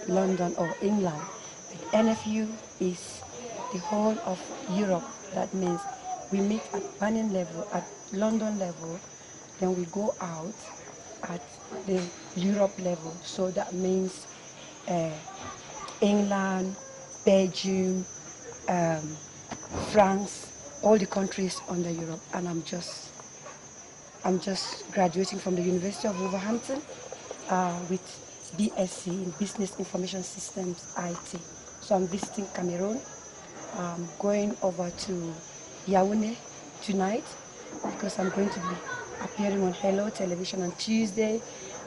London or England. NFU is the whole of Europe. That means we meet at Banning level, at London level, then we go out at the Europe level. So that means England, Belgium, France, all the countries under Europe. And I'm just graduating from the University of Wolverhampton with BSc in Business Information Systems IT. So I'm visiting Cameroon. I'm going over to Yaoundé tonight because I'm going to be appearing on Hello Television on Tuesday,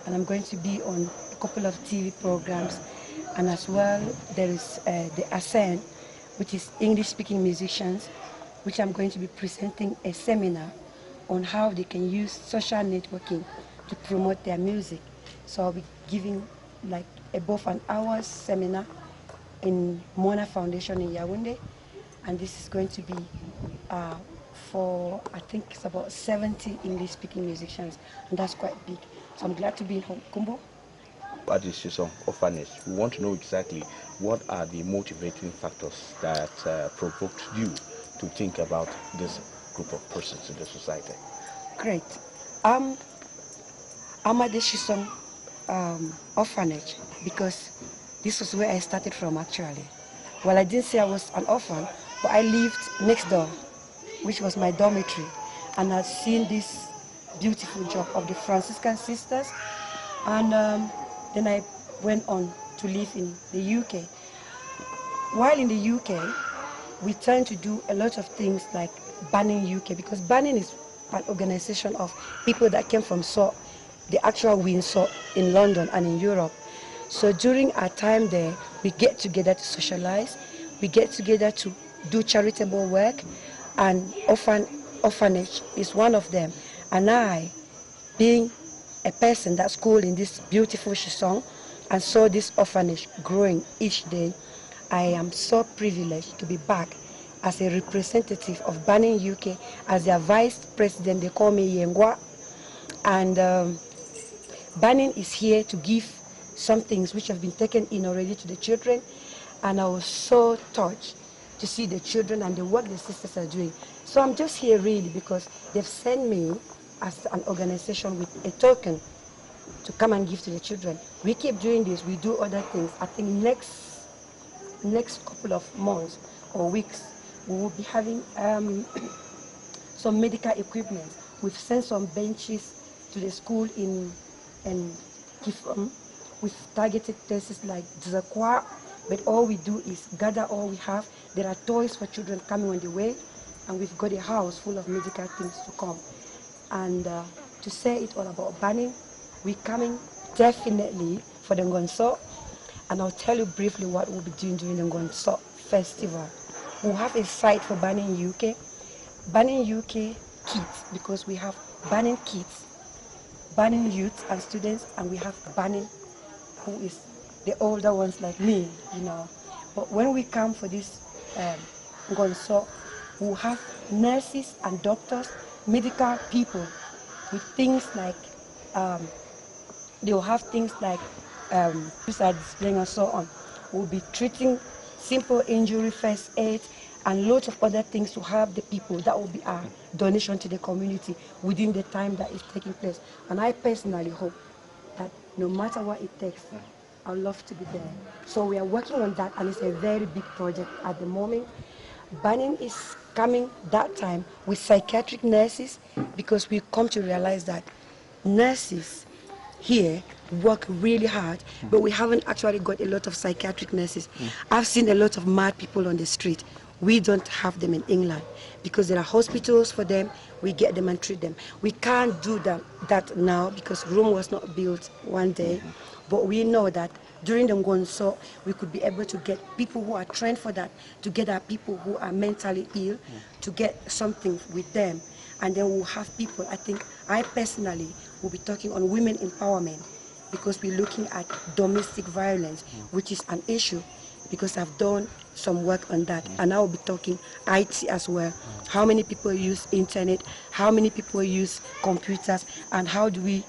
and I'm going to be on a couple of TV programs. And as well, there is the ASCEN, which is English-speaking musicians, which I'm going to be presenting a seminar on how they can use social networking to promote their music. So I'll be giving like above an hour's seminar in Mona Foundation in Yaoundé, and this is going to be for, I think it's about 70 English-speaking musicians, and that's quite big. So I'm glad to be in Kumbo. At the Shisong Orphanage, we want to know exactly what are the motivating factors that provoked you to think about this group of persons in the society. Great. I'm at the Shisong Orphanage because this was where I started from actually. Well, I didn't say I was an orphan, but I lived next door, which was my dormitory, and I'd seen this beautiful job of the Franciscan sisters, and then I went on to live in the UK. While in the UK, we tend to do a lot of things like Banning UK, because Banning is an organization of people that came from the actual Windsor in London and in Europe. So during our time there, we get together to socialize, we get together to do charitable work, and orphanage is one of them. And I, being a person that schooled in this beautiful Shisong and saw this orphanage growing each day, I am so privileged to be back as a representative of Banning UK, as their vice president. They call me Yengwa. And Banning is here to give some things which have been taken in already to the children. And I was so touched to see the children and the work the sisters are doing. So I'm just here really because they've sent me as an organization with a token to come and give to the children. We keep doing this, we do other things. I think next couple of months or weeks, we will be having some medical equipment. We've sent some benches to the school in Kifum with targeted places like Dzakwa, but all we do is gather all we have. There are toys for children coming on the way, and we've got a house full of medical things to come. And to say it all about Banning, we're coming definitely for the Ngonso, and I'll tell you briefly what we'll be doing during the Ngonso festival. We'll have a site for Banning UK kids, because we have Banning kids, Banning youth and students, and we have Banning who is the older ones like me, you know. But when we come for this Ngonso, we'll have nurses and doctors, medical people with things like, they'll have things like which are displaying and so on. We'll be treating simple injury, first aid, and lots of other things to help the people. That will be our donation to the community within the time that is taking place. And I personally hope that no matter what it takes, I'd love to be there. So we are working on that, and it's a very big project at the moment. Banning is coming that time with psychiatric nurses, because we come to realize that nurses here work really hard, but we haven't actually got a lot of psychiatric nurses. I've seen a lot of mad people on the street. We don't have them in England because there are hospitals for them. We get them and treat them. We can't do that now because Rome was not built one day, but we know that during the Ngonso, we could be able to get people who are trained for that, to get our people who are mentally ill, to get something with them. And then we'll have people, I personally will be talking on women empowerment, because we're looking at domestic violence, which is an issue because I've done some work on that, and I will be talking IT as well. How many people use internet? How many people use computers? And how do we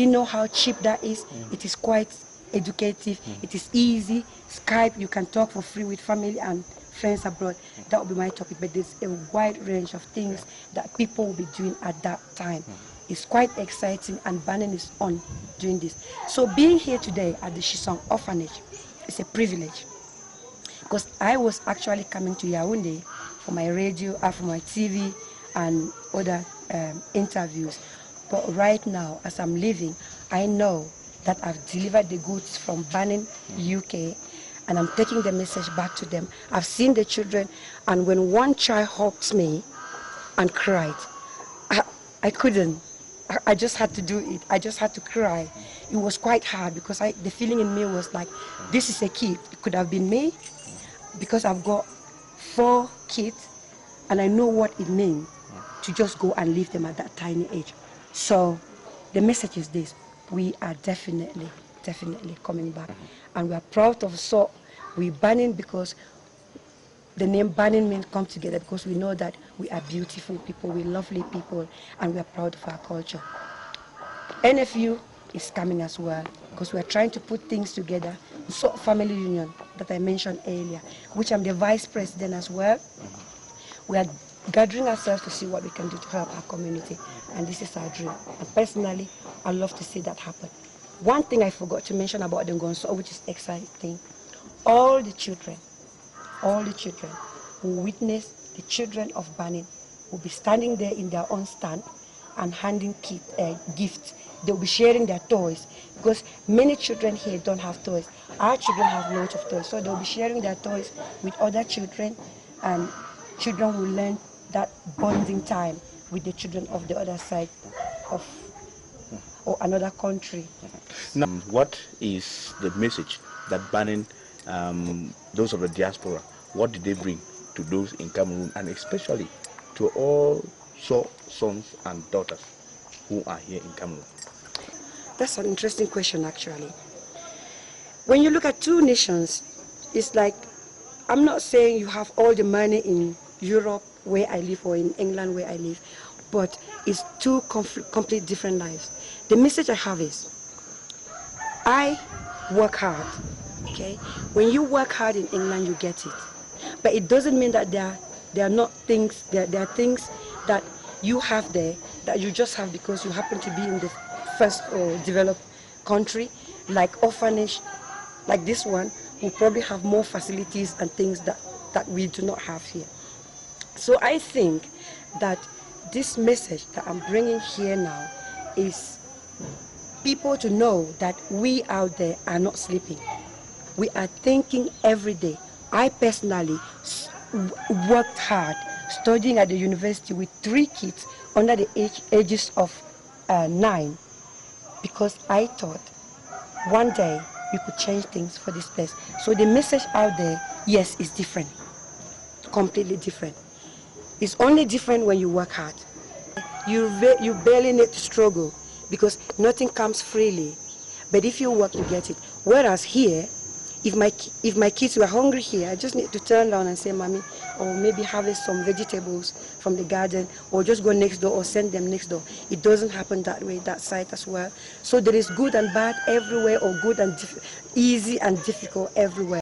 know how cheap that is? It is quite educative. It is easy. Skype, you can talk for free with family and friends abroad. That will be my topic. But there's a wide range of things that people will be doing at that time. It's quite exciting, and Bannon is on doing this. So being here today at the Shisong Orphanage is a privilege, because I was actually coming to Yaoundé for my radio, for my TV and other interviews. But right now, as I'm leaving, I know that I've delivered the goods from Bannon, UK, and I'm taking the message back to them. I've seen the children, and when one child hugged me and cried, I couldn't. I just had to do it. I just had to cry. It was quite hard, because the feeling in me was like, this is a kid. It could have been me, because I've got 4 kids, and I know what it means to just go and leave them at that tiny age. So the message is this: we are definitely coming back, and we are proud of so we're Banning, because the name Banning means come together, because we know that we are beautiful people, we're lovely people, and we are proud of our culture. NFU is coming as well, because we are trying to put things together. So family union that I mentioned earlier, which I'm the vice president as well. We are gathering ourselves to see what we can do to help our community, and this is our dream. And personally, I love to see that happen. One thing I forgot to mention about the Ngamsha, which is exciting: all the children who witness the children of Banning will be standing there in their own stand and handing gifts. They'll be sharing their toys, because many children here don't have toys. Our children have lots of toys, so they'll be sharing their toys with other children, and children will learn that bonding time with the children of the other side of or another country. Now, what is the message that Banning, those of the diaspora, what did they bring to those in Cameroon, and especially to all sons and daughters who are here in Cameroon? That's an interesting question, actually. When you look at two nations, it's like, I'm not saying you have all the money in Europe where I live or in England where I live, but it's two complete different lives. The message I have is, I work hard, okay? When you work hard in England, you get it. But it doesn't mean that there are not things, there are things that you have there that you just have because you happen to be in the first developed country, like orphanage, like this one, will probably have more facilities and things that we do not have here. So I think that this message that I'm bringing here now is people to know that we out there are not sleeping. We are thinking every day. I personally worked hard studying at the university with 3 kids under the ages of 9, because I thought one day we could change things for this place. So the message out there, yes, is different, completely different. It's only different when you work hard. You barely need to struggle, because nothing comes freely. But if you work, you get it. Whereas here, if my kids were hungry here, I just need to turn around and say, Mommy, or maybe harvest some vegetables from the garden, or just go next door or send them next door. It doesn't happen that way, that side as well. So there is good and bad everywhere, or good and easy and difficult everywhere.